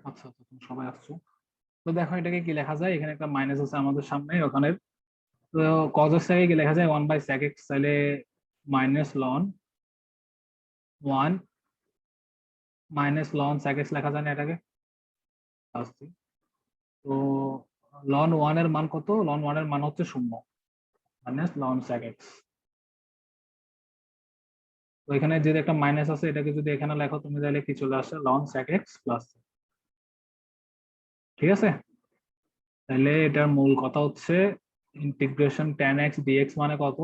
আচ্ছা আচ্ছা, তুমি সবাই আসছো। তো দেখো এটাকে কি লেখা যায়, এখানে একটা মাইনাস আছে আমাদের সামনে ওখানে। তো কজ এক্স থেকে কি লেখা যায়, 1/sec x, তাহলে -ln 1 -ln sec x লেখা যায় না এটাকে? আসছি। তো ln 1 এর মান কত? ln 1 এর মান হচ্ছে 0, -ln sec x। তো এখানে যদি একটা মাইনাস আছে, এটাকে যদি এখানে লেখো তুমি, তাহলে কি চলে আসে ln sec x প্লাস। ঠিক আছে, তাহলে এটার মূল কথা হচ্ছে ইন্টিগ্রেশন tan x dx মানে কত?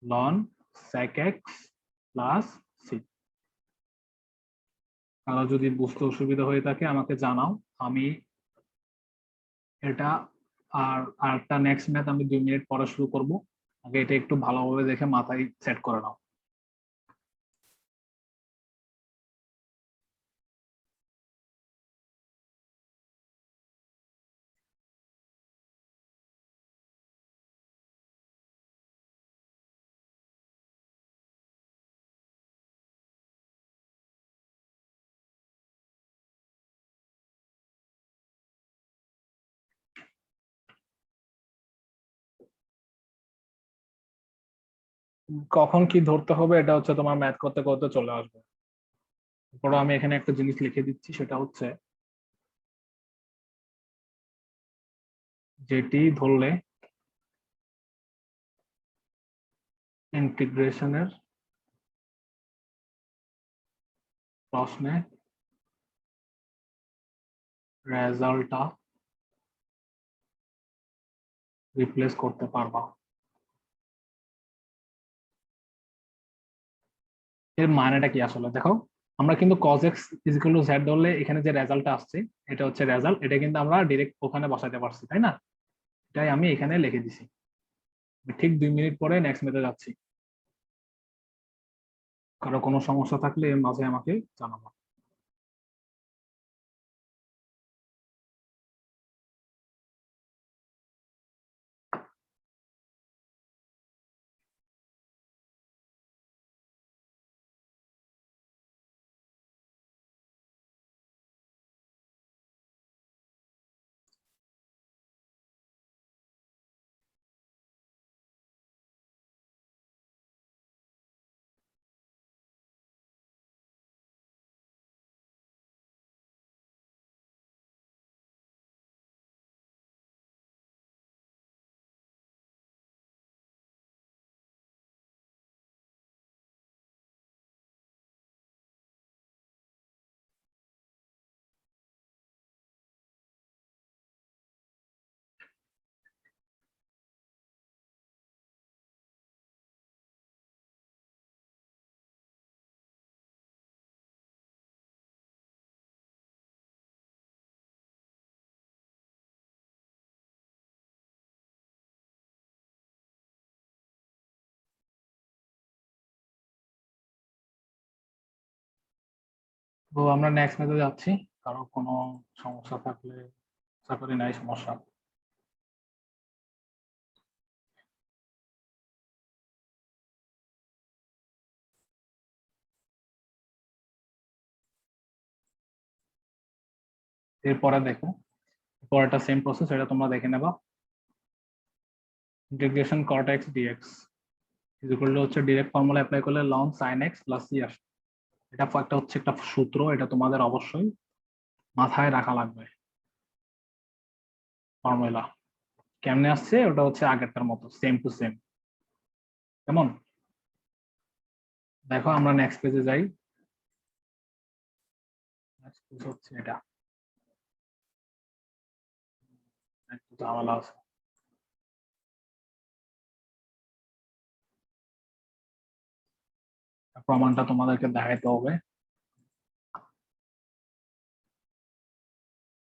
ln sec x plus c। কারো যদি বুঝতে অসুবিধা হয়ে থাকে আমাকে জানাও, আমি এটা আর আরেকটা নেক্সট ম্যাথ আমি 2 মিনিট পরে শুরু করব। আগে এটা একটু ভালোভাবে দেখে মাথায় সেট করে নাও। কখন কি ধরতে হবে এটা হচ্ছে তোমার ম্যাথ করতে করতে চলে আসবে। তারপরে আমি এখানে একটা জিনিস লিখে দিচ্ছি, সেটা হচ্ছে যেটি ধরলে ইন্টিগ্রেশনের প্রশ্নে রেজাল্টটা রিপ্লেস করতে পারবা। এর মানেটা কি আসলে দেখো, আমরা কিন্তু cos x = z ধরলে এখানে যে রেজাল্টটা আসছে, এটা হচ্ছে রেজাল্ট, এটা কিন্তু আমরা ডিরেক্ট ওখানে বসাতে পারছি, তাই না? এটাই আমি এখানে লিখে দিছি। ঠিক 2 মিনিট পরে নেক্সট মেথড যাচ্ছি। কারো কোনো সমস্যা থাকলে এর মাঝে আমাকে জানাবো। তো আমরা নেক্সট মেথডে যাচ্ছি। কারো কোনো সমস্যা থাকলে আশা করি নাই সমস্যা। এরপরে দেখো, পরেরটা সেম প্রসেস, এটা তোমরা দেখে নেবা। ইন্টিগ্রেশন cot x dx হচ্ছে ডিরেক্ট ফর্মুলা অ্যাপ্লাই করলে ln sin x plus c আসে। এটা একটা হচ্ছে একটা সূত্র, এটা তোমাদের অবশ্যই মাথায় রাখা লাগবে। ফর্মুলা কেমনে আসছে, ওটা হচ্ছে আগেরটার মতো সেম টু সেম। কেমন? দেখো আমরা নেক্সট পেজে যাই। নেক্সট পেজ হচ্ছে এটা, একটু ঝামেলা আছে। প্রমাণটা তোমাদেরকে দেখাইতে হবে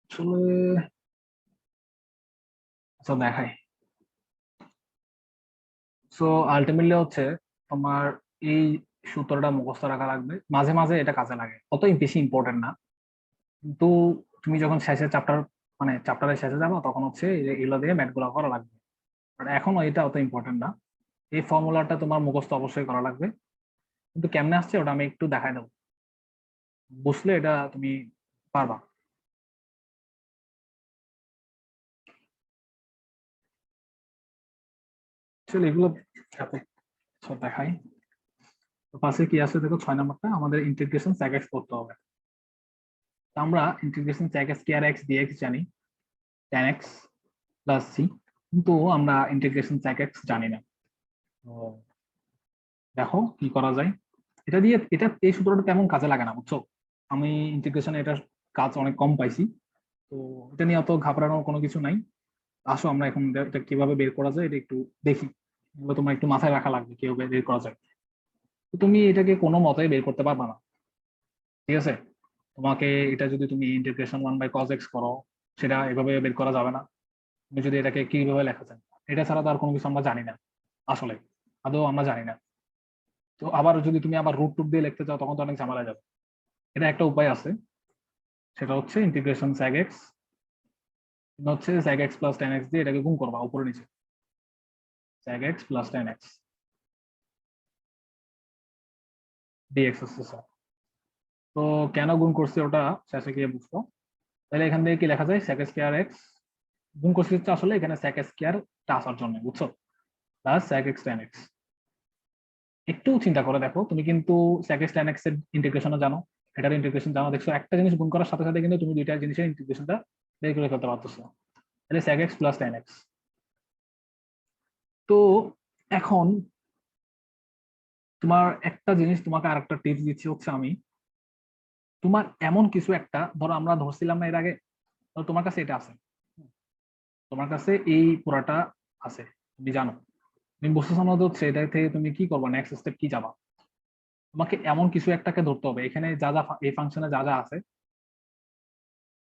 আসলে। আচ্ছা দেখাই। সো আলটিমেটলি হচ্ছে তোমার এই সূত্রটা মুখস্থ রাখা লাগবে, মাঝে মাঝে এটা কাজে লাগে, অত বেশি ইম্পর্টেন্ট না। কিন্তু তুমি যখন শেষে চ্যাপ্টার, মানে চ্যাপ্টারের শেষে যাবো, তখন হচ্ছে এগুলো দিয়ে ম্যাথ গুলো করা লাগবে। বাট এখনো এটা অত ইম্পর্টেন্ট না। এই ফর্মুলাটা তোমার মুখস্থ অবশ্যই করা লাগবে, কিন্তু কেমনে আসছে ওটা আমি একটু দেখাই দেবো, বুঝলে এটা তুমি পারবা। চলো এগুলো এত সব দেখাই। তো পাশে কি আছে দেখো, 6 নম্বরটা আমাদের ইন্টিগ্রেশন sec x করতে হবে। তো আমরা integration sec x square x dx জানি tan x প্লাস c, কিন্তু আমরা ইন্টিগ্রেশন sec x জানি না। তো দেখো কি করা যায়। এটা দিয়ে এটা এই সূত্রটা তেমন কাজে লাগে না, বুঝছো? আমি ইন্টিগ্রেশনে এটার কাজ অনেক কম পাইছি। তো এটা নিয়ে অত ঘাবড়ানোর কোনো কিছু নাই। আসো আমরা এখন এটা কিভাবে বের করা যায় এটা একটু দেখি। এগুলো তোমার একটু মাথায় রাখা লাগবে কিভাবে বের করা যায়। তো তুমি এটাকে কোনো মতেই বের করতে পারবা না, ঠিক আছে? তোমাকে এটা যদি তুমি ইন্টিগ্রেশন 1/cos x করো, সেটা এভাবে বের করা যাবে না। তুমি যদি এটাকে কিভাবে লেখা যায়, এটা ছাড়া তো আর কোনো কিছু আমরা জানি না, আসলে আদৌ আমরা জানি না। তো আবার যদি তুমি আবার রুট টুট দিয়ে লিখতে চাও তখন তো অনেক ঝামেলা যাবে। এটা একটা উপায় আছে, সেটা হচ্ছে ইন্টিগ্রেশন sec x হচ্ছে sec x plus tan x দিয়ে এটাকে গুণ করবা উপরে নিচে, sec x plus tan x dx হচ্ছে স্যার। তো কেন গুণ করছি ওটা শেষে গিয়ে বুঝবো। তাহলে এখান থেকে কি লেখা যায়, sec স্কয়ার x গুণ করছি হচ্ছে আসলে এখানে sec স্কয়ার টা আসার জন্য, বুঝছো? Plus sec x tan x। একটু চিন্তা করে দেখো, তুমি কিন্তু sec x tan x এর ইন্টিগ্রেশনও জানো, এটার ইন্টিগ্রেশন জানো, দেখছো একটা জিনিস গুণ করার সাথে সাথে কিন্তু তুমি দুইটা জিনিসের ইন্টিগ্রেশনটা বের করে ফেলতে পারতেছো। তাহলে sec x plus tan x। তো এখন তোমার একটা জিনিস, তোমাকে আরেকটা টিপস দিচ্ছি হচ্ছে আমি, তোমার এমন কিছু একটা ধরো আমরা ধরছিলাম না এর আগে, ধরো তোমার কাছে এটা আছে, তোমার কাছে এই পুরাটা আছে, তুমি জানো, তুমি বুঝতেছো না, হচ্ছে এটা থেকে তুমি কি করবা, নেক্সট স্টেপ কি যাবা। তোমাকে এমন কিছু একটাকে ধরতে হবে, এখানে যা যা এই ফাংশনে যা যা আছে,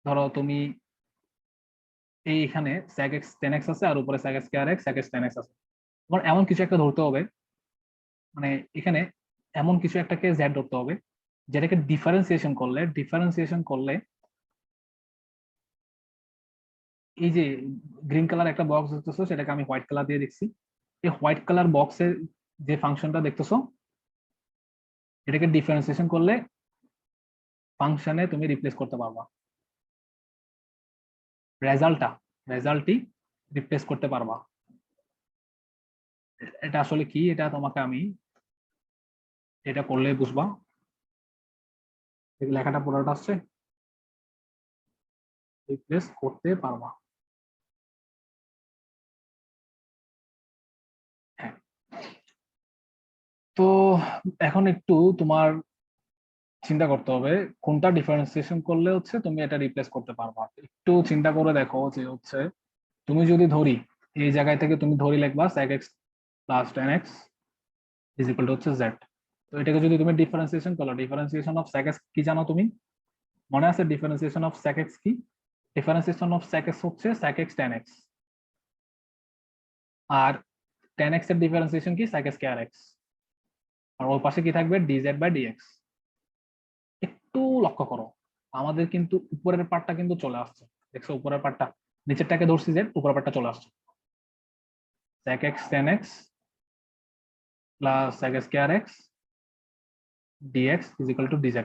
ধরো তুমি এইখানে sec x tan x আছে আর উপরে sec square x sec x tan x আছে, তোমার এমন কিছু একটা ধরতে হবে, মানে এখানে এমন কিছু একটাকে z ধরতে হবে যেটাকে ডিফারেন্সিয়েশন করলে এই যে গ্রিন কালার একটা বক্স দেখতেছো, সেটাকে আমি হোয়াইট কালার দিয়ে দেখছি। এই হোয়াইট কালার বক্সের যে ফাংশনটা দেখতেছো, এটাকে ডিফারেন্সিয়েশন করলে ফাংশনে তুমি রিপ্লেস করতে পারবা, রেজাল্টটা রেজাল্টই রিপ্লেস করতে পারবা। এটা আসলে কি, এটা তোমাকে আমি এটা করলে বুঝবা। এই লেখাটা পুরোটা আসছে, রিপ্লেস করতে পারবা। হ্যাঁ। তো এখন একটু তোমার চিন্তা করতে হবে কোনটা ডিফারেন্সিয়েশন করলে হচ্ছে তুমি এটা রিপ্লেস করতে পারবা। একটু চিন্তা করে দেখো যে হচ্ছে তুমি যদি ধরি এই জায়গায় থেকে তুমি ধরি লিখবা sec x plus tan x is equal to হচ্ছে z। তো এটাকে যদি তুমি ডিফারেন্সিয়েশন করো, ডিফারেন্সিয়েশন অফ sec x কি জানো তুমি? মনে আছে ডিফারেন্সিয়েশন অফ sec x কি? ডিফারেন্সিয়েশন অফ sec x হচ্ছে sec x tan x, আর tan x এর ডিফারেন্সিয়েশন কি sec স্কয়ার x, আর ওর পাশে কি থাকবে dz বাই dx। একটু লক্ষ্য করো, আমাদের কিন্তু উপরের পার্টটা কিন্তু চলে আসছে, দেখছো উপরের পার্টটা, নিচেরটাকে ধরছি z, উপরের পার্টটা চলে আসছে, sec x tan x plus sec square x dx is equal two dz।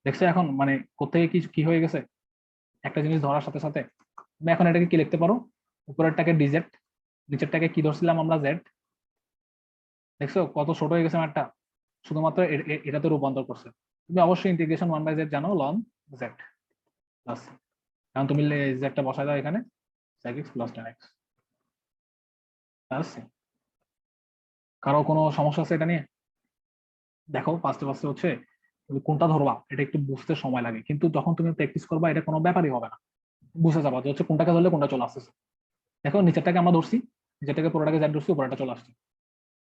দেখছো এখন মানে কোথায় কি কি হয়ে গেছে, একটা জিনিস ধরার সাথে সাথে তুমি এখন এটাকে কি লিখতে পারো, উপরেরটাকে dz, নিচেরটাকে কি ধরছিলাম আমরা z। দেখছো কত ছোট হয়ে গেছে ম্যাথটা, শুধুমাত্র এটাতে রূপান্তর করছে। তুমি অবশ্যই ইন্টিগ্রেশন 1/z জানো, লন z প্লাস, কারণ তুমি জেডটা বসায় দাও এখানে sec x plus tan x plus. কারো কোনো সমস্যা আছে এটা নিয়ে? দেখো ফার্স্টে ফার্স্টে হচ্ছে তুমি কোনটা ধরবা এটা একটু বুঝতে সময় লাগে, কিন্তু যখন তুমি প্র্যাকটিস করবা এটা কোনো ব্যাপারই হবে না, বুঝে যাবা যে হচ্ছে কোনটাকে ধরলে কোনটা চলে আসতেছে। দেখো নিচেরটাকে আমরা ধরছি, নিচেরটাকে পুরোটাকে z ধরছি, উপরটা চলে আসছে,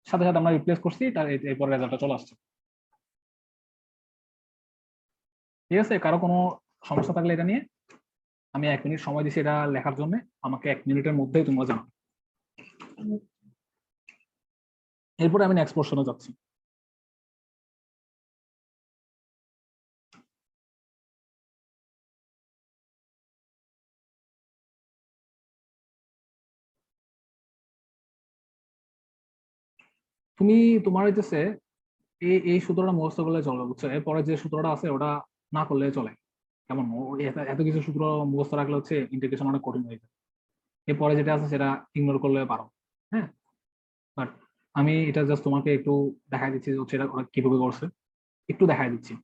সাথে সাথে আমরা রিপ্লেস করছি, তার এরপর রেজাল্টটা চলে আসছে। ঠিক আছে, কারো কোনো সমস্যা থাকলে এটা নিয়ে আমি 1 মিনিট সময় দিচ্ছি এটা লেখার জন্য, আমাকে 1 মিনিটের মধ্যেই তোমরা জানো। এরপরে আমি নেক্সট পোর্শনে যাচ্ছি। তুমি তোমার হইতেছে এই এই সূত্রটা মুখস্থ করলে চলে, বুঝছো? এরপরে যে সূত্রটা আছে ওটা না করলে চলে। কেমন এত এত কিছু সূত্র মুখস্থ রাখলে হচ্ছে ইন্টিগ্রেশন অনেক কঠিন হয়ে যায়। এরপরে যেটা আছে সেটা ইগনোর করলে পারো। হ্যাঁ, বাট আমি এটা জাস্ট তোমাকে একটু দেখাই দিচ্ছি যে হচ্ছে এটা ওরা কিভাবে করছে, একটু দেখাই দিচ্ছি,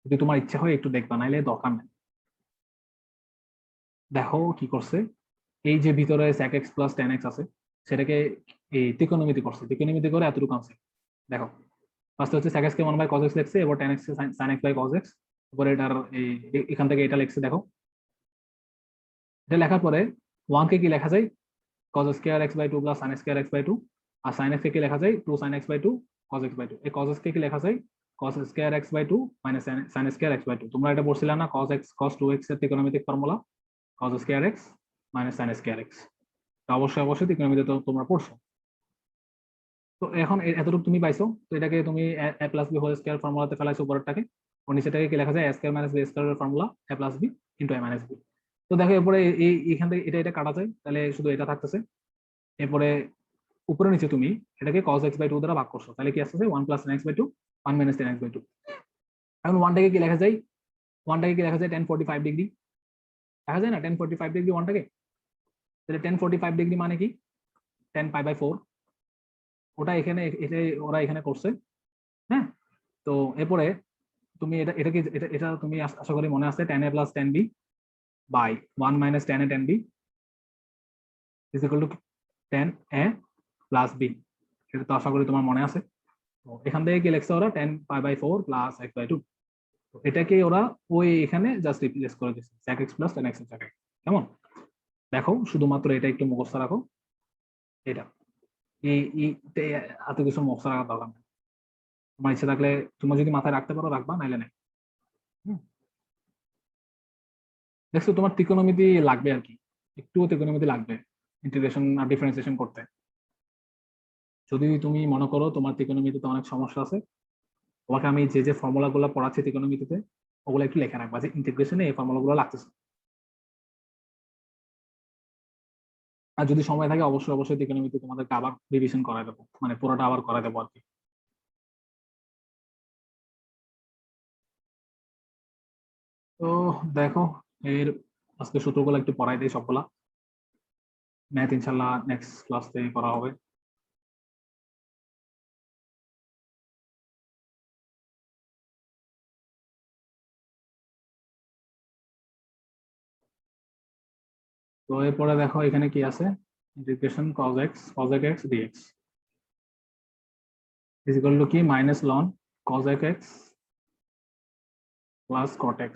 যদি তোমার ইচ্ছা হয় একটু দেখবা, নাইলে দরকার নেই। দেখো কি করছে, এই যে ভিতরে sec x plus tan x আছে সেটাকে এই ত্রিকোণমিতি করছে, ত্রিকোণমিতি করে এতটুকু আনছে। দেখো ফার্স্টে হচ্ছে sec x কে 1 বাই cos x লিখছে, এবার tan x কে sin x by cos x, এরপরে এটার এখান থেকে এটা লিখছে। দেখো এটা লেখার পরে 1 কে কি লেখা যায়, cos square x by 2 plus sin square x by 2, আর sin x কে কি লেখা যায় 2 sin x by 2 cos x by 2। এই cos x কে কি লেখা যায় cos square x by 2 minus sin square x by 2। তোমরা এটা পড়ছিলে না, cos x cos 2x এর ত্রিকোণমিতিক formula cos square x minus sin square x। তো অবশ্যই অবশ্যই ত্রিকোণমিতি তো তোমরা পড়ছো। তো এখন এতটুকু তুমি পাইছো, তো এটাকে তুমি a plus B whole square ফর্মুলাতে ফেলাইছো উপরেরটাকে, ও নিচেটাকে কি লেখা যায় a square minus B square এর formula a plus B into a minus B. তো দেখো এরপরে এই এখান থেকে এটা এটা কাটা যায়, তাহলে শুধু এটা থাকতেছে। এরপরে উপরে নিচে তুমি এটাকে cos x বাই 2 দ্বারা ভাগ করছো, তাহলে কি আসছে 1 plus tan x by 2 1 minus tan x by 2। এখন 1টাকে কি লেখা যায়, 1টাকে কি লেখা যায় tan 45 ডিগ্রি, দেখা যায় না tan 45 ডিগ্রি 1টাকে, তাহলে tan 45 ডিগ্রি মানে কি tan পাই বাই 4, ওটা এখানে এটাই ওরা এখানে করছে। হ্যাঁ, তো এরপরে তুমি এটা এটা কি এটা এটা তুমি আশা করি মনে আছে tan a plus tan b by 1 minus tan a tan b is equal to tan a plus b, এটা তো আশা করি তোমার মনে আছে। তো এখান থেকে কি লিখছে ওরা tan pi by 4 plus x by 2, তো এটাকে ওরা ওই এখানে জাস্ট রিপ্লেস করে দিয়েছে sec x plus tan x এর জায়গায়। কেমন, দেখো শুধুমাত্র এটা একটু মুখস্থ রাখো, এটা এই এত কিছু মুখস্থ রাখার দরকার নেই, তোমার ইচ্ছা থাকলে তোমরা যদি মাথায় রাখতে পারো রাখবা, নাইলে নাই। দেখছো তোমার ত্রিকোণমিতি লাগবে আর কি, একটু ত্রিকোণমিতি লাগবে ইন্টিগ্রেশন আর ডিফারেন্সিয়েশন করতে। যদি তুমি মনে করো তোমার ত্রিকোণমিতিতে অনেক সমস্যা আছে, তোমাকে আমি যে যে ফর্মুলা গুলো পড়াচ্ছি ত্রিকোণমিতিতে ওগুলো একটু লেখা রাখবা যে ইন্টিগ্রেশনে এই ফর্মুলা গুলো লাগতেছে। আর যদি সময় থাকে অবশ্যই অবশ্যই ত্রিকোণমিতি তোমাদেরকে আবার রিভিশন করাই দেবো, মানে পুরোটা আবার করাই দেবো আর কি। তো দেখো এর আজকে সূত্রগুলো একটু পড়াই দিই সবগুলা, ম্যাথ ইনশাল্লাহ নেক্সট ক্লাস থেকে করা হবে। তো এরপরে দেখো এখানে কি আছে, integration cos x dx is equal to কি minus ln cos x plus cot x।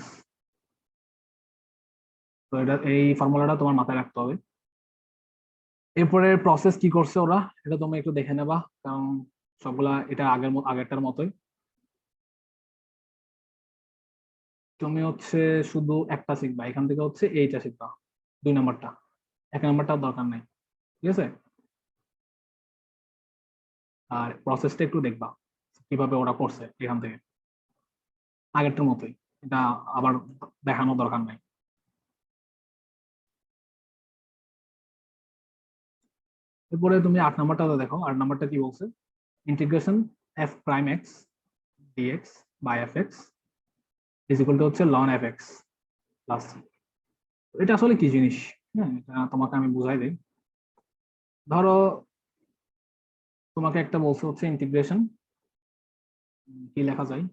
তো এটা এই ফর্মুলাটা তোমার মাথায় রাখতে হবে। এরপরে প্রসেস কি করছে ওরা এটা তুমি একটু দেখে নেবা, কারণ সবগুলা এটা আগেরটার মতোই। তুমি হচ্ছে শুধু একটা শিখবা, এখান থেকে হচ্ছে এইটা শিখবা 2 নাম্বারটা, 1 নাম্বারটার দরকার নাই, ঠিক আছে। আর প্রসেসটা একটু দেখবা কিভাবে ওরা করছে এখান থেকে, আগেরটার মতোই, এটা আবার দেখানোর দরকার নাই। এরপরে তুমি 8 নাম্বারটা দেখো, 8 নাম্বারটা কি বলছে, integration F prime x dx by F x is equal to হচ্ছে লন এফ এক্স প্লাস। এটা আসলে কি জিনিস, হ্যাঁ এটা তোমাকে আমি বুঝাই দিই। ধরো তোমাকে একটা বলছে হচ্ছে ইন্টিগ্রেশন, কি লেখা যায়,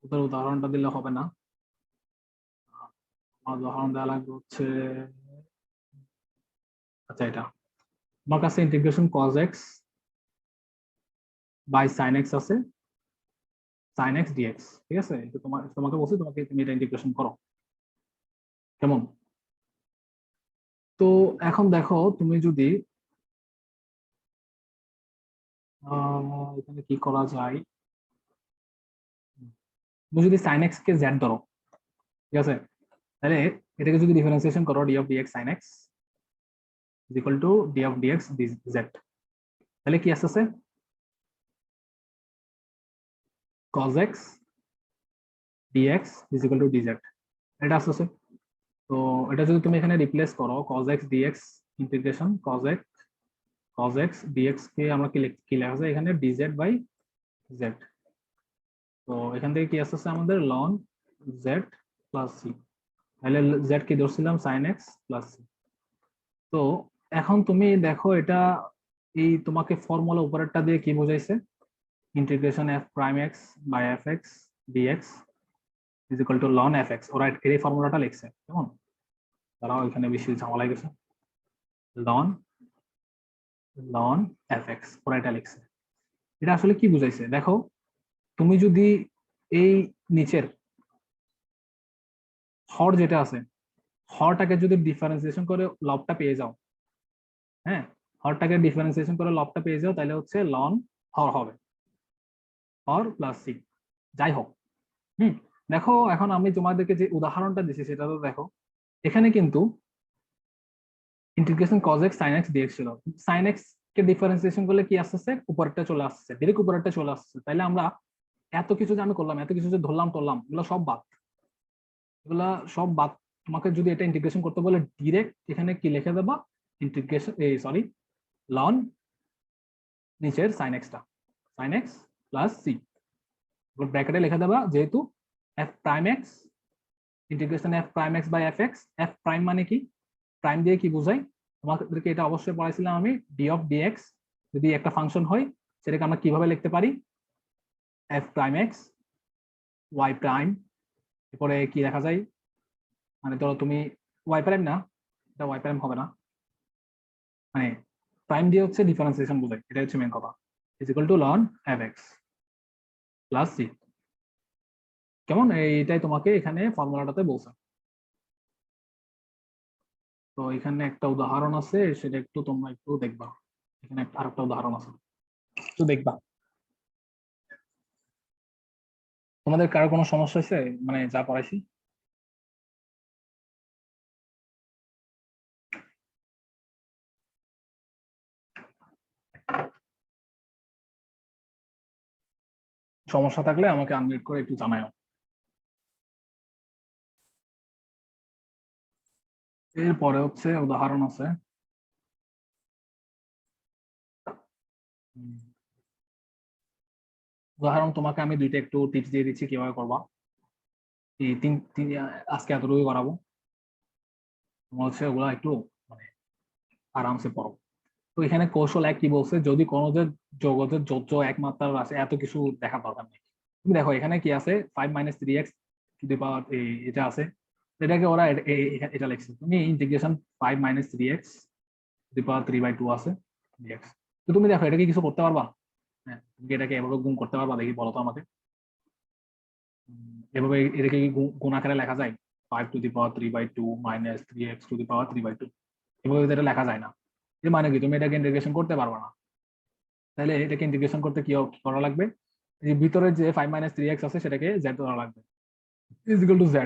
ওদের উদাহরণটা দিলে হবে না, আমার উদাহরণ দেওয়া লাগবে হচ্ছে, আচ্ছা এটা তোমার কাছে integration cos x by sin x আছে, sin x dx, ঠিক আছে, এটা তোমাকে বলছি তুমি এটা ইন্টিগ্রেশন করো। কেমন, তো এখন দেখো তুমি যদি এখানে কি করা যায়, তুমি যদি sin x কে z ধরো, ঠিক আছে, তাহলে এটাকে যদি ডিফারেন্সিয়েশন করো d of dx sin x is equal to d of dx dz, তাহলে কি আসছে cos x dx is equal to dz, এটা আসছে। তো এটা যদি তুমি এখানে রিপ্লেস করো cos x dx integration cos x dx কে আমরা কি লেখা যায় এখানে dz বাই z, তো এখান থেকে কি আসছে আমাদের ln z প্লাস c, তাহলে z কি ধরছিলাম sin x প্লাস c। তো এখন তুমি দেখো এটা এই তোমাকে ফর্মুলা উপরেরটা দিয়ে কি বোঝাইছে, integration F prime X by F X DX is equal to ln F X, ওরা এই ফর্মুলাটা লিখছে কেমন, তারাও এখানে বেশি ঝামেলা গেছে, লন লন এফ এক্স ওরা এটা লিখছে। এটা আসলে কি বুঝাইছে দেখো, তুমি যদি এই নিচের হর যেটা আছে হরটাকে যদি ডিফারেন্সিয়েশন করে লবটা পেয়ে যাও, হ্যাঁ হরটাকে ডিফারেন্সিয়েশন করে লবটা পেয়ে যাও, তাহলে হচ্ছে লন হর হবে, হর প্লাস সি, যাই হোক। দেখো এখন আমি তোমাদেরকে যে উদাহরণটা দিচ্ছি সেটা তো দেখো, এখানে কিন্তু integration cos x sin x dx ছিল, sin x কে ডিফারেন্সিয়েশন করলে কি আসছে, উপরেরটা চলে আসছে, ডাইরেক্ট উপরেরটা চলে আসছে, তাইলে আমরা এত কিছু যে আমি করলাম, এত কিছু যে ধরলাম টরলাম, এগুলো সব বাদ, এগুলা সব বাদ। তোমাকে যদি এটা ইন্টিগ্রেশন করতে বলে ডিরেক্ট এখানে কি লিখে দেবা, ইন্টিগ্রেশন সরি লন নিচের sin x টা sin x প্লাস c, ব্র্যাকেটে লিখে দেবা, যেহেতু f prime x integration f prime x by f x, f prime মানে কি, প্রাইম দিয়ে কি বোঝাই তোমাদেরকে এটা অবশ্যই পড়াইছিলাম আমি, d অফ dx যদি একটা ফাংশন হয় সেটাকে আমরা কিভাবে লিখতে পারি, f prime x y prime, এরপরে কি দেখা যায়, মানে ধরো তুমি y প্রাইম না, এটা y প্রাইম হবে না, মানে প্রাইম দিয়ে হচ্ছে ডিফারেন্সিয়েশন বোঝায়, এটা হচ্ছে মেন কথা, is equal to ln f x plus c, কেমন, এইটাই তোমাকে এখানে ফর্মুলাটাতে বলছে। তো এখানে একটা উদাহরণ আছে, সেটা একটু তোমরা একটু দেখবা, এখানে আরেকটা উদাহরণ আছে একটু দেখবা। তোমাদের কারো কোনো সমস্যা হয়েছে মানে যা পড়াইছি? সমস্যা থাকলে আমাকে আনমিউট করে একটু জানাও। এরপরে হচ্ছে উদাহরণ আছে, উদাহরণ তোমাকে আমি দুইটা একটু টিপস দিয়ে দিচ্ছি কিভাবে করবা, এই আজকে এতটুকু করাবো, তোমার হচ্ছে ওগুলা একটু মানে আরামসে পড়ো। তো এখানে কৌশল এক কি বলছে, যদি কোনো যে জগতের যোজ্য একমাত্রার আছে এত কিছু দেখার দরকার নেই, তুমি দেখো এখানে কি আছে 5 - 3x টু দি পাওয়ার, এটা আছে, এটাকে ওরা এটা লিখছে, তুমি ইন্টিগ্রেশন 5 - 3x টু দি পাওয়ার 3/2 আছে dx, তো তুমি দেখো এটাকে কিছু করতে পারবা, হ্যাঁ তুমি কি এটাকে এভাবে গুণ করতে পারবা, দেখি বলো তো আমাকে, এভাবে এটাকে কি গুণ আকারে লেখা যায়, 5 to the power 3/2 - 3x to the power 3/2, এভাবে এটা লেখা যায় না, এর মানে কি তুমি এটাকে ইন্টিগ্রেশন করতে পারবা না, তাহলে এটাকে ইন্টিগ্রেশন করতে কি করা লাগবে, এই ভিতরে যে 5 - 3x আছে সেটাকে z ধরা লাগবে, ইজ ইকুয়াল টু z,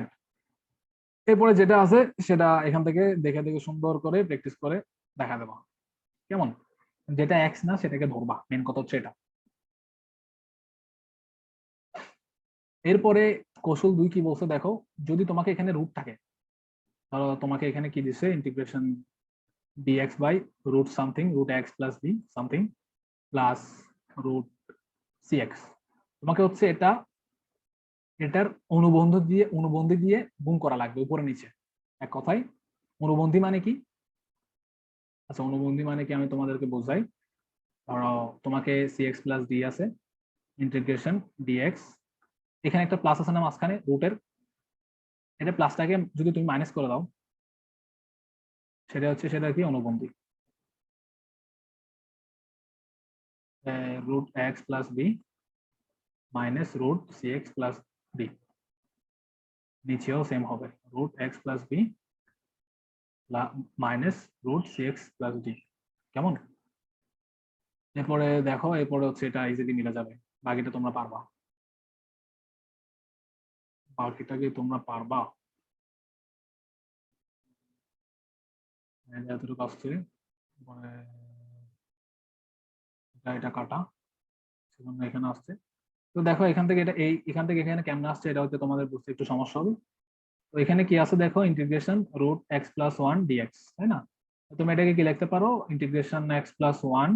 এরপরে যেটা আছে সেটা এখান থেকে দেখে দেখে সুন্দর করে প্র্যাকটিস করে দেখা দেবো, কেমন, যেটা x না সেটাকে ধরবা, মেন কথা হচ্ছে এটা। এরপরে কৌশল 2 কি বলছে দেখো, যদি তোমাকে এখানে রুট থাকে, ধরো তোমাকে এখানে কি দিছে, integration dx by root something root x plus b something plus root cx, তোমাকে হচ্ছে এটার অনুবন্ধী দিয়ে গুণ করা লাগবে উপরে নিচে, এক কথায় অনুবন্ধী মানে কি, আচ্ছা অনুবন্ধী মানে কি আমি তোমাদেরকে বোঝাই, ধরো তোমাকে cx প্লাস d আছে, ইন্টিগ্রেশন dx, এখানে একটা প্লাস আছে না মাঝখানে রুটের, এটা প্লাসটাকে যদি তুমি মাইনাস করে দাও, সেটা কি অনুবন্ধী, root x plus B minus root cx plus D, নিচেও সেম হবে root x plus B minus root cx plus D, কেমন, এরপরে দেখো এরপরে হচ্ছে এটা ইজিলি মিলে যাবে, বাকিটা তোমরা পারবা, বাকিটাকে তোমরা পারবা, এতটুকু আসছে, মানে এটা কাটা, সেজন্য এখানে আসছে, তো দেখো এখান থেকে এটা এখান থেকে এখানে কেমন আসছে এটা হচ্ছে তোমাদের বুঝতে একটু সমস্যা হবে, তো এখানে কি আছে দেখো, integration root x plus 1 dx, তাই না, তুমি এটাকে কি লিখতে পারো, integration x plus 1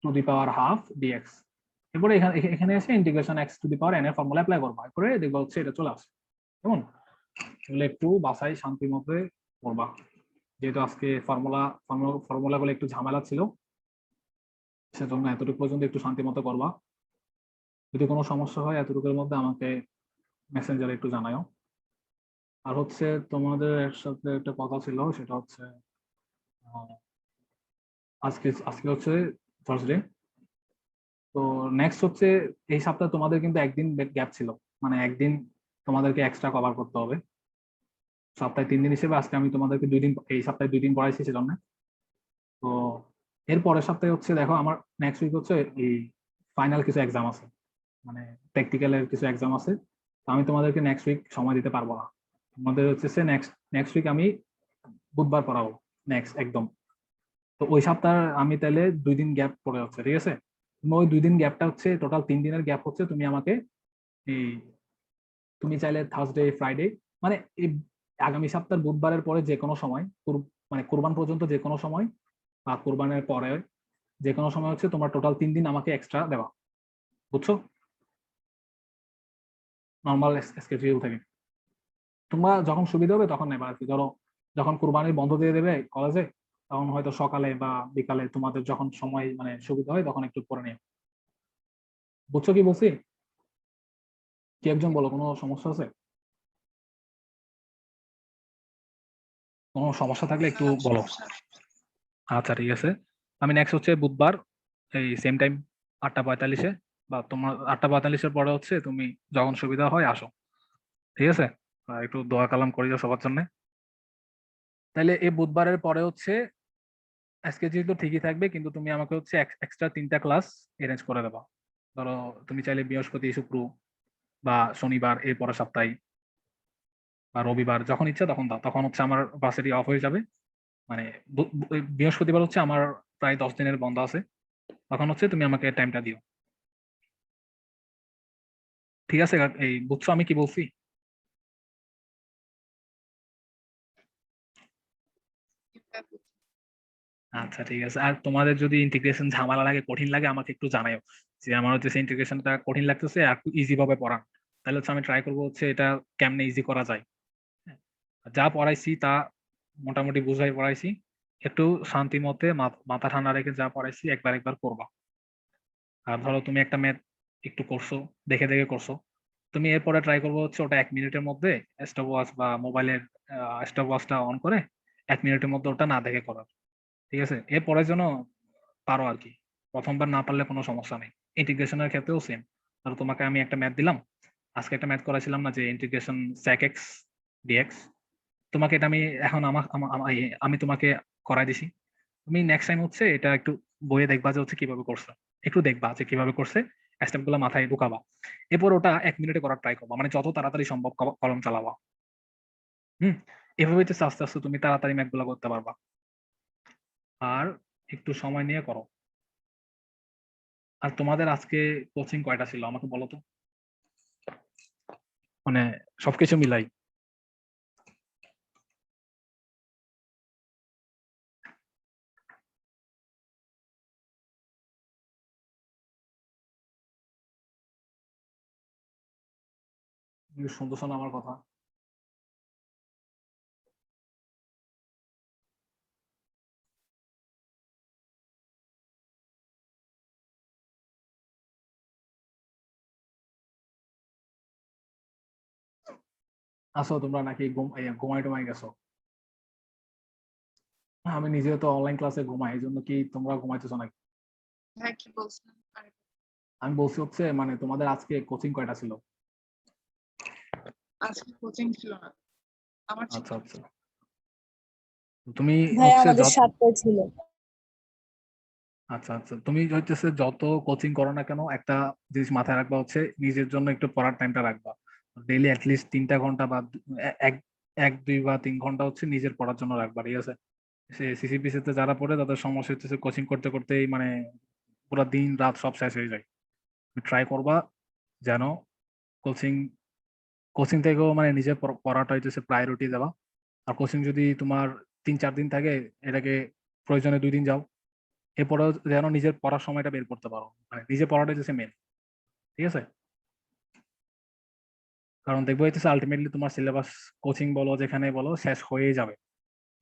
to the power half dx, এরপরে এখানে এসে integration x to the power n এর ফর্মুলা অ্যাপ্লাই করবা, করে দেখবা হচ্ছে এটা চলে আসে, কেমন, এগুলো একটু বাসায় শান্তি মতে করবা। যেহেতু আজকে ফর্মুলাগুলো একটু ঝামেলা ছিল, সেজন্য এতটুকু পর্যন্ত একটু শান্তি মতো করবা। যদি কোনো সমস্যা হয় এতটুকুর মধ্যে আমাকে মেসেঞ্জারে একটু জানাও। আর হচ্ছে তোমাদের সাথে একটা কথা ছিল, সেটা হচ্ছে আহ, আজকে আজকে হচ্ছে থার্সডে। তো নেক্সট হচ্ছে এই সপ্তাহে তোমাদের কিন্তু একদিন গ্যাপ ছিল, মানে একদিন তোমাদেরকে এক্সট্রা কভার করতে হবে। সপ্তাহে 3 দিন হিসেবে আজকে আমি তোমাদেরকে 2 দিন, এই সপ্তাহে 2 দিন পড়াইছি সেজন্য। তো এর পরের সপ্তাহে হচ্ছে দেখো আমার নেক্সট উইক হচ্ছে এই ফাইনাল কিছু এক্সাম আছে, মানে প্র্যাকটিক্যালের কিছু এক্সাম আছে। তো আমি তোমাদেরকে নেক্সট উইক সময় দিতে পারবো না। তোমাদের হচ্ছে নেক্সট নেক্সট উইক আমি বুধবার পড়াবো, নেক্সট একদম। তো ওই সপ্তাহ আমি তাহলে 2 দিন গ্যাপ পড়ে হচ্ছে, ঠিক আছে। তুমি ওই 2 দিন গ্যাপটা হচ্ছে টোটাল 3 দিনের গ্যাপ হচ্ছে, তুমি আমাকে এই তুমি চাইলে থার্সডে ফ্রাইডে, মানে এই আগামী সপ্তাহের বুধবারের পরে যে কোনো সময়, মানে কোরবান পর্যন্ত যে কোনো সময় বা কোরবানের পরে যে কোনো সময় হচ্ছে তোমার টোটাল 3 দিন আমাকে এক্সট্রা দেওয়া, বুঝছো? নর্মাল স্কেডিউল থেকে তোমরা যখন সুবিধা হবে তখন নেবা আর কি। ধরো যখন কোরবানির বন্ধ দিয়ে দেবে কলেজে, তখন হয়তো সকালে বা বিকালে তোমাদের যখন সময় মানে সুবিধা হয় তখন একটু পরে নিও। বুঝছো কি বলছি? কি একজন বলো, কোনো সমস্যা আছে? কোনো সমস্যা থাকলে একটু না, বলো। সমস্যা নেই। আচ্ছা ঠিক আছে। আমি নেক্সট হচ্ছে বুধবার এই সেম টাইম 8টা 45-এ, বা তোমার 8টা 45-এর পরে হচ্ছে তুমি যখন সুবিধা হয় আসো, ঠিক আছে। আর একটু দোয়া কালাম করি দিও সবার জন্য। তাহলে এই বুধবারের পরে হচ্ছে আজকে যেহেতু ঠিকই থাকবে, কিন্তু তুমি আমাকে হচ্ছে এক্সট্রা 3টা ক্লাস অ্যারেঞ্জ করে দেবা। ধরো তুমি চাইলে বৃহস্পতি শুক্র বা শনিবার এই পরের সপ্তাহে, বা রবিবার যখন ইচ্ছা তখন দাও, তখন হচ্ছে আমার ভার্সিটি অফ হয়ে যাবে। মানে বৃহস্পতিবার হচ্ছে আমার প্রায় 10 দিনের বন্ধ আছে, তখন হচ্ছে তুমি আমাকে টাইমটা দিও, ঠিক আছে? এই বুঝছো আমি কি বলছি? আচ্ছা ঠিক আছে। আর তোমাদের যদি ইন্টিগ্রেশন ঝামেলা লাগে, কঠিন লাগে, আমাকে একটু জানাও যে আমার হচ্ছে ইন্টিগ্রেশনটা কঠিন লাগতেছে আর একটু ইজি ভাবে পড়ান। তাহলে হচ্ছে আমি ট্রাই করবো হচ্ছে এটা কেমনে ইজি করা যায়। হ্যাঁ, যা পড়াইছি তা মোটামুটি বুঝাই পড়াইছি, একটু শান্তি মতে মাথা ঠান্ডা রেখে যা পড়াইছি একবার একবার করবা। আর ধরো তুমি একটা ম্যাথ একটু করছো, দেখে দেখে করছো, তুমি এরপরে ট্রাই করবো হচ্ছে ওটা 1 মিনিটের মধ্যে স্টপ ওয়াচ বা মোবাইলের স্টপ ওয়াচটা অন করে 1 মিনিটের মধ্যে ওটা না দেখে করার, ঠিক আছে? এরপরের জন্য পারো আর কি। প্রথমবার না পারলে কোনো সমস্যা নেই। ইন্টিগ্রেশনের ক্ষেত্রেও সেম। ধরো তোমাকে আমি একটা ম্যাথ দিলাম, আজকে একটা ম্যাথ করাছিলাম না, যে ইন্টিগ্রেশন sec x dx, তোমাকে এটা আমি এখন আমি তোমাকে করাই দিছি। তুমি নেক্সট টাইম হচ্ছে এটা একটু বইয়ে দেখবা যে হচ্ছে কিভাবে করছে, একটু দেখবা যে কিভাবে করছে, স্টেপ গুলো মাথায় ঢুকাবা। এরপর ওটা 1 মিনিটে করার ট্রাই করবা, মানে যত তাড়াতাড়ি সম্ভব কলম চালাবা। হুম, এভাবে হচ্ছে আস্তে আস্তে তুমি তাড়াতাড়ি ম্যাথ গুলো করতে পারবা। আর একটু সময় নিয়ে করো। আর তোমাদের আজকে কোচিং কয়টা ছিল আমাকে বলো তো, মানে সবকিছু মিলাই। তুমি শুনতেছো না আমার কথা? আসো তোমরা নাকি ঘুমাই টুমাই গেছো? আমি নিজে তো অনলাইন ক্লাসে ঘুমাই, এই জন্য কি তোমরা ঘুমাইতেছো নাকি? হ্যাঁ, কি বলছেন? আমি বলছি হচ্ছে মানে তোমাদের আজকে কোচিং কয়টা ছিল? আজকে কোচিং ছিল না, আমার ছিল। আচ্ছা আচ্ছা। তুমি ভাইয়া হচ্ছে আমাদের 7টায় ছিল। আচ্ছা আচ্ছা, তুমি হচ্ছে যত কোচিং করো না কেন একটা জিনিস মাথায় রাখবা, হচ্ছে নিজের জন্য একটু পড়ার টাইমটা রাখবা। ডেইলি অ্যাটলিস্ট 3টা ঘন্টা বা এক 1 2 বা 3 ঘন্টা হচ্ছে নিজের পড়ার জন্য রাখবা, ঠিক আছে? সিসিপিসি তে যারা পড়ে তাদের সমস্যা হচ্ছে কোচিং করতে করতেই মানে পুরো দিন রাত সব শেষ হয়ে যায়। ট্রাই করবা যেন কোচিং কোচিং থেকেও মানে নিজের পড়াটা হইতেছে প্রায়োরিটি দেওয়া। আর কোচিং যদি তোমার 3 4 দিন থাকে, এটাকে প্রয়োজনে 2 দিন যাও। এরপরেও যেন নিজের পড়ার সময়টা বের করতে পারো, মানে নিজে পড়াটা হচ্ছে মেন, ঠিক আছে? কারণ দেখবো হইতেছে আলটিমেটলি তোমার সিলেবাস কোচিং বলো যেখানে বলো শেষ হয়ে যাবে।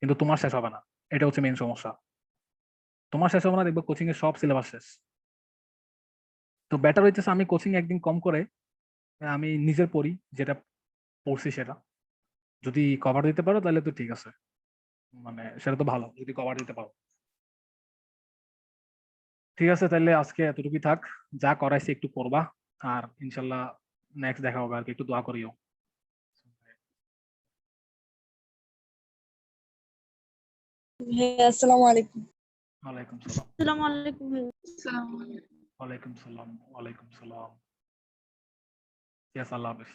কিন্তু তোমার শেষ হবে না, এটা হচ্ছে মেইন সমস্যা। তোমার শেষ হবে না, দেখবো কোচিং এর সব সিলেবাস শেষ। তো বেটার হইতেছে আমি কোচিং একদিন কম করে আমি নিজের পড়ি, যেটা পড়ছি সেটা যদি কভার দিতে পারো তাহলে তো ঠিক আছে, মানে সেটা তো ভালো যদি কভার দিতে পারো। ঠিক আছে, তাহলে আজকে এতটুকুই থাক, যা করাইছি একটু করবা, আর ইনশাল্লাহ নেক্সট দেখা হবে আর কি, একটু দোয়া করিও। ভাইয়া আসসালামু আলাইকুম। ওয়ালাইকুম সালাম। আসসালামু আলাইকুম ভাইয়া। আসসালামু আলাইকুম। ওয়ালাইকুম সালাম। ওয়ালাইকুম সালাম। ইয়েস, আল্লাহ হাফেজ।